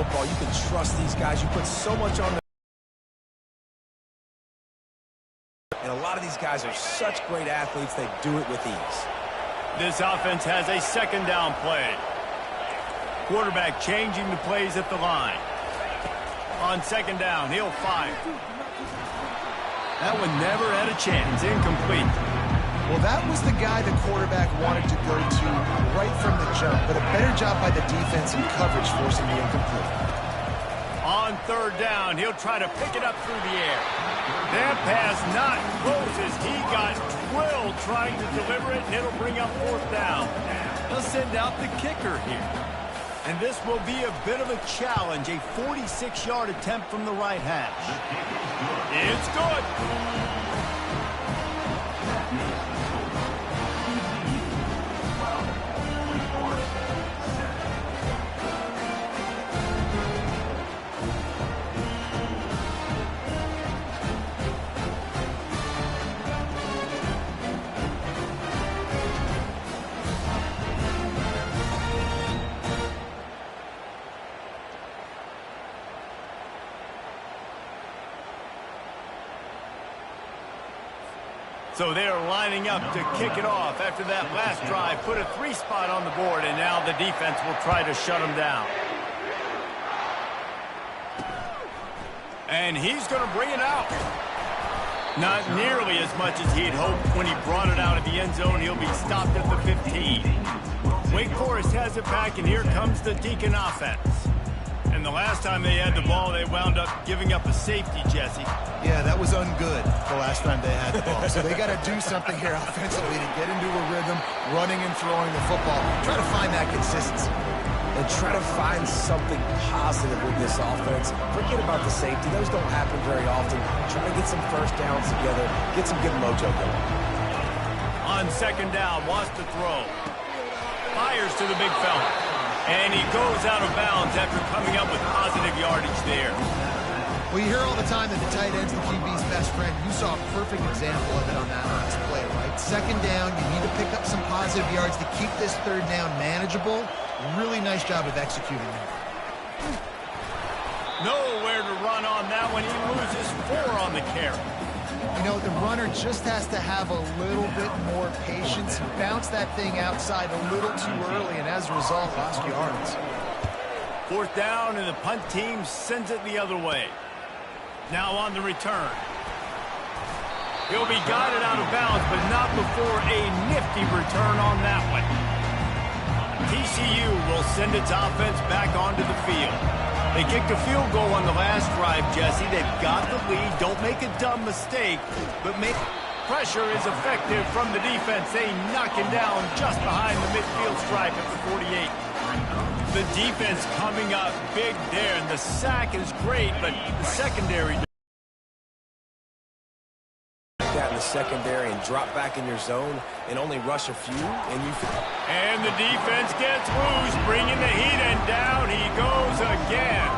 football, you can trust these guys. You put so much on them. And a lot of these guys are such great athletes, they do it with ease. This offense has a second down play. Quarterback changing the plays at the line. On second down, he'll fire. That one never had a chance. Incomplete. Well, that was the guy the quarterback wanted to go to right from the jump, but a better job by the defense in coverage forcing the incomplete. On third down, he'll try to pick it up through the air. That pass not close as he got drilled trying to deliver it, and it'll bring up fourth down. They'll send out the kicker here. And this will be a bit of a challenge, a 46-yard attempt from the right hash. It's good. So they're lining up to kick it off after that last drive. Put a 3 spot on the board, and now the defense will try to shut them down. And he's going to bring it out. Not nearly as much as he'd hoped when he brought it out of the end zone. He'll be stopped at the 15. Wake Forest has it back, and here comes the Deacon offense. And the last time they had the ball, they wound up giving up a safety, Jesse. Yeah, that was ungood the last time they had the ball. So they got to do something here offensively to get into a rhythm, running and throwing the football. Try to find that consistency. And try to find something positive with this offense. Forget about the safety. Those don't happen very often. Try to get some first downs together. Get some good mojo going. On second down, wants to throw. Fires to the big fella. And he goes out of bounds after coming up with positive yardage there. Well, you hear all the time that the tight end's the QB's best friend. You saw a perfect example of it on that last play, right? Second down, you need to pick up some positive yards to keep this third down manageable. Really nice job of executing that. Nowhere to run on that one. He loses 4 on the carry. You know, the runner just has to have a little bit more patience. Bounce that thing outside a little too early, and as a result, lost yards. Fourth down, and the punt team sends it the other way. Now on the return. He'll be guided out of bounds, but not before a nifty return on that one. TCU will send its offense back onto the field. They kicked a field goal on the last drive, Jesse. They've got the lead. Don't make a dumb mistake, but pressure is effective from the defense. They knock him down just behind the midfield stripe at the 48. The defense coming up big there, and the sack is great, but the secondary... That in the secondary and drop back in your zone and only rush a few, and you... And the defense gets loose, bringing the heat, and down he goes again.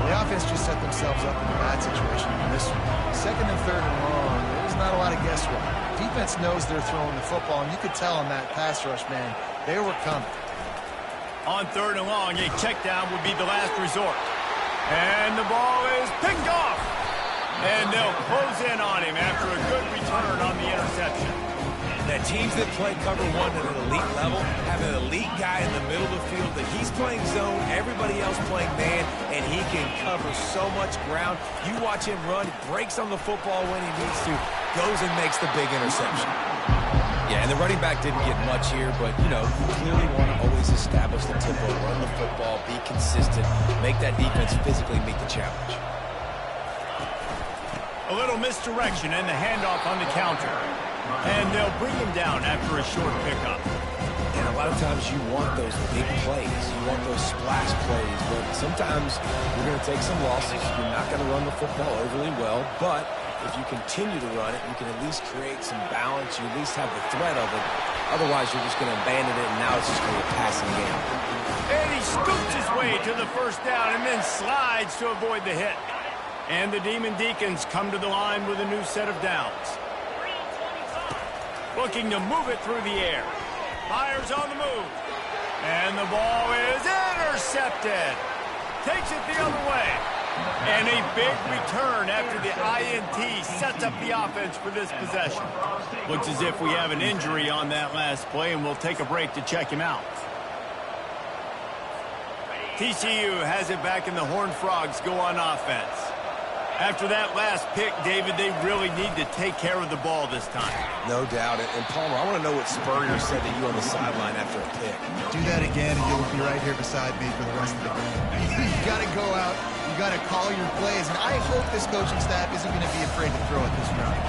The offense just set themselves up in a bad situation in this one. Second and third and long, there's not a lot of guesswork. Defense knows they're throwing the football, and you could tell on that pass rush, man, they were coming. On third and long, a check down would be the last resort. And the ball is picked off. And they'll close in on him after a good return on the interception. The teams that play cover one at an elite level have an elite guy in the middle of the field that he's playing zone, everybody else playing man, and he can cover so much ground. You watch him run, breaks on the football when he needs to, goes and makes the big interception. Yeah, and the running back didn't get much here, but, you know, you clearly want to always establish the tempo, run the football, be consistent, make that defense physically meet the challenge. A little misdirection and the handoff on the counter. And they'll bring him down after a short pickup. And a lot of times you want those big plays. You want those splash plays. But sometimes you're going to take some losses. You're not going to run the football overly well. But if you continue to run it, you can at least create some balance. You at least have the threat of it. Otherwise, you're just going to abandon it, and now it's just going to be a passing game. And he scoots his way to the first down and then slides to avoid the hit. And the Demon Deacons come to the line with a new set of downs. Looking to move it through the air. Fires on the move. And the ball is intercepted. Takes it the other way. And a big return after the INT sets up the offense for this possession. Looks as if we have an injury on that last play, and we'll take a break to check him out. TCU has it back, and the Horned Frogs go on offense. After that last pick, David, they really need to take care of the ball this time. No doubt. And Palmer, I want to know what Spurrier said to you on the sideline after a pick. Do that again, and you'll be right here beside me for the rest of the game. You got to go out. You got to call your plays. And I hope this coaching staff isn't going to be afraid to throw at this drive.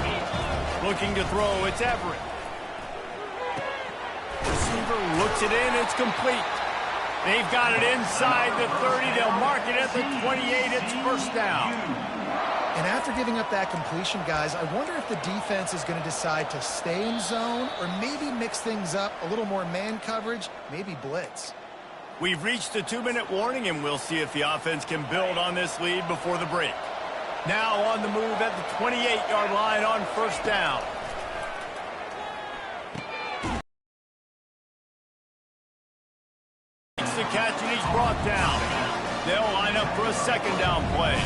Looking to throw, it's Everett. Receiver looks it in, it's complete. They've got it inside the 30. They'll mark it at the 28. It's first down. And after giving up that completion, guys, I wonder if the defense is going to decide to stay in zone or maybe mix things up, a little more man coverage, maybe blitz. We've reached the 2-minute warning, and we'll see if the offense can build on this lead before the break. Now on the move at the 28-yard line on first down. Makes the catch, and he's brought down. They'll line up for a second down play.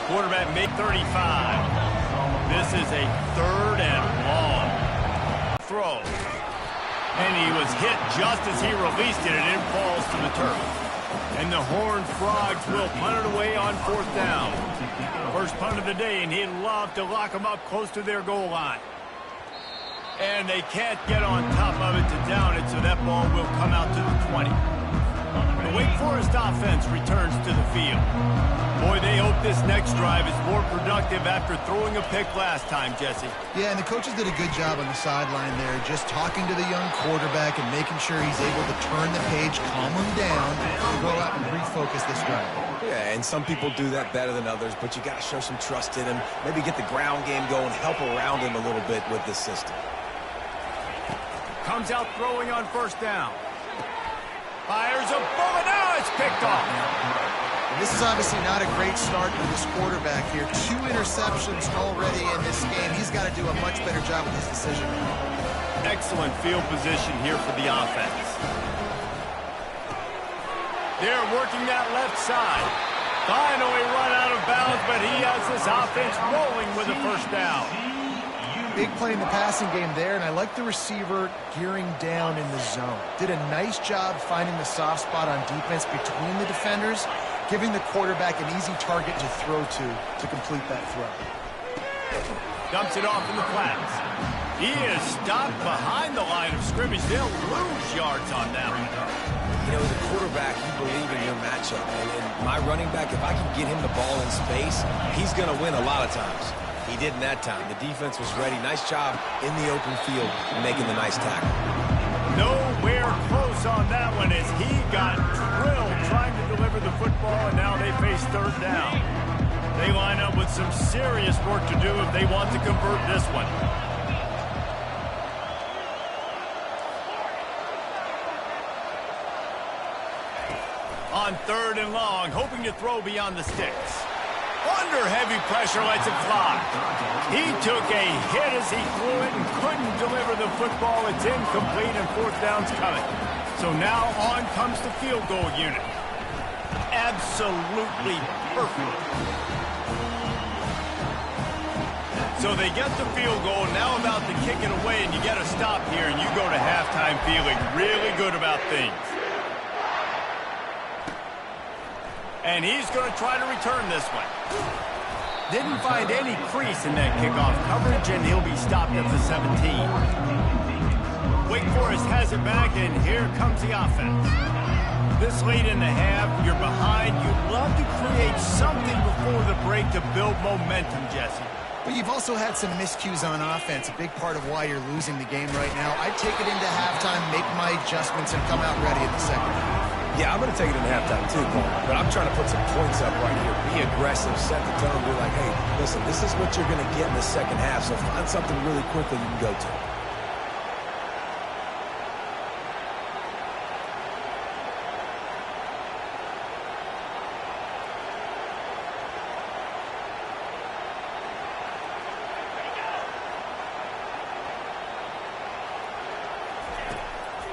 Quarterback made 35. This is a third and long throw. And he was hit just as he released it, and it falls to the turf. And the Horned Frogs will punt it away on fourth down. First punt of the day, and he'd love to lock them up close to their goal line. And they can't get on top of it to down it, so that ball will come out to the 20. The Wake Forest offense returns to the field. Boy, they hope this next drive is more productive after throwing a pick last time, Jesse. Yeah, and the coaches did a good job on the sideline there, just talking to the young quarterback and making sure he's able to turn the page, calm him down, and go out and refocus this drive. Yeah, and some people do that better than others, but you got to show some trust in him, maybe get the ground game going, help around him a little bit with this system. Comes out throwing on first down. Fires a bullet. Now it's picked off. And this is obviously not a great start for this quarterback here. 2 interceptions already in this game. He's got to do a much better job with his decision. Excellent field position here for the offense. They're working that left side. Finally run out of bounds, but he has this offense rolling with a first down. Big play in the passing game there, and I like the receiver gearing down in the zone. Did a nice job finding the soft spot on defense between the defenders, giving the quarterback an easy target to throw to complete that throw. Dumps it off in the flats. He is stopped behind the line of scrimmage. They'll lose yards on that one. You know, as a quarterback, you believe in your matchup. And my running back, if I can get him the ball in space, he's going to win a lot of times. He did in that time. The defense was ready. Nice job in the open field making the nice tackle. Nowhere close on that one as he got drilled trying to deliver the football, and now they face third down. They line up with some serious work to do if they want to convert this one. On third and long, hoping to throw beyond the sticks. Under heavy pressure, lets it fly. He took a hit as he threw it and couldn't deliver the football. It's incomplete, and fourth down's coming. So now on comes the field goal unit. Absolutely perfect. So they get the field goal, now about to kick it away, and you get a stop here, and you go to halftime feeling really good about things. And he's going to try to return this one. Didn't find any crease in that kickoff coverage, and he'll be stopped at the 17. Wake Forest has it back, and here comes the offense. This late in the half, you're behind. You'd love to create something before the break to build momentum, Jesse. But you've also had some miscues on offense, a big part of why you're losing the game right now. I'd take it into halftime, make my adjustments, and come out ready in the second half. Yeah, I'm going to take it in halftime too, Paul. But I'm trying to put some points up right here. Be aggressive, set the tone, be like, hey, listen, this is what you're going to get in the second half, so find something really quickly you can go to.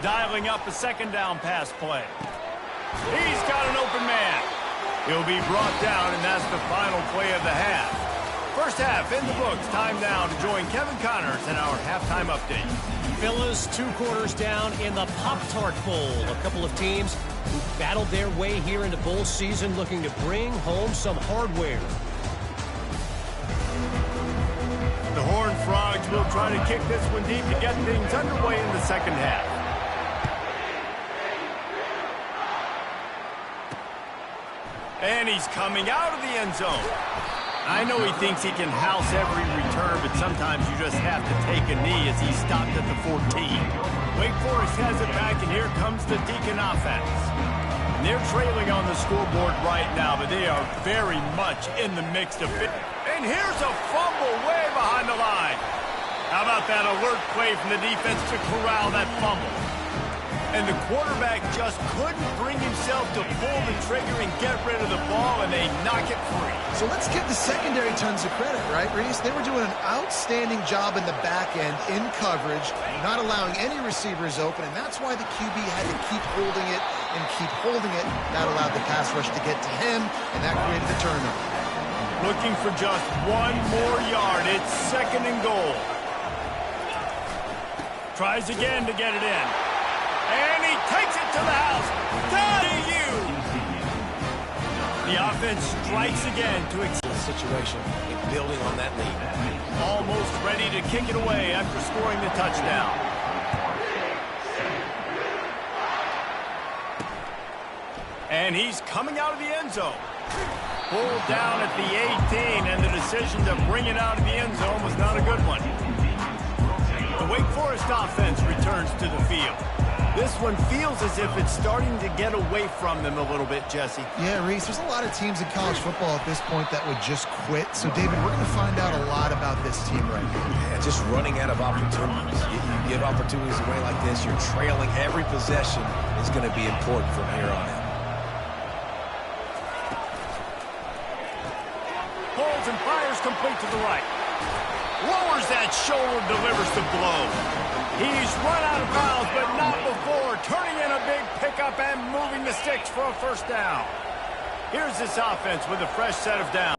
Dialing up a second down pass play. He's got an open man. He'll be brought down, and that's the final play of the half. First half in the books. Time now to join Kevin Connors in our halftime update. Fellas, 2 quarters down in the Pop-Tart Bowl. A couple of teams who battled their way here into bowl season looking to bring home some hardware. The Horned Frogs will try to kick this one deep to get things underway in the second half. And he's coming out of the end zone. I know he thinks he can house every return, but sometimes you just have to take a knee as he stopped at the 14. Wake Forest has it back, and here comes the Deacon offense. And they're trailing on the scoreboard right now, but they are very much in the mix to fit. And here's a fumble way behind the line. How about that alert play from the defense to corral that fumble? And the quarterback just couldn't bring himself to pull the trigger and get rid of the ball, and they knock it free. So let's give the secondary tons of credit, right, Reese? They were doing an outstanding job in the back end, in coverage, not allowing any receivers open, and that's why the QB had to keep holding it and keep holding it. That allowed the pass rush to get to him, and that created the turnover. Looking for just 1 more yard. It's 2nd and goal. Tries again to get it in. And he takes it to the house. W. The offense strikes again to extend The situation in building on that lead. almost ready to kick it away after scoring the touchdown. And he's coming out of the end zone. Pulled down at the 18, and the decision to bring it out of the end zone was not a good one. The Wake Forest offense returns to the field. This one feels as if it's starting to get away from them a little bit, Jesse. Yeah, Reese, there's a lot of teams in college football at this point that would just quit. So, David, we're going to find out a lot about this team right now. Yeah, just running out of opportunities. You give opportunities away like this, you're trailing. Every possession is going to be important from here on out. Pulls and fires complete to the right. Lowers that shoulder, delivers the blow. He's run out of bounds, but not before turning in a big pickup and moving the sticks for a first down. Here's this offense with a fresh set of downs.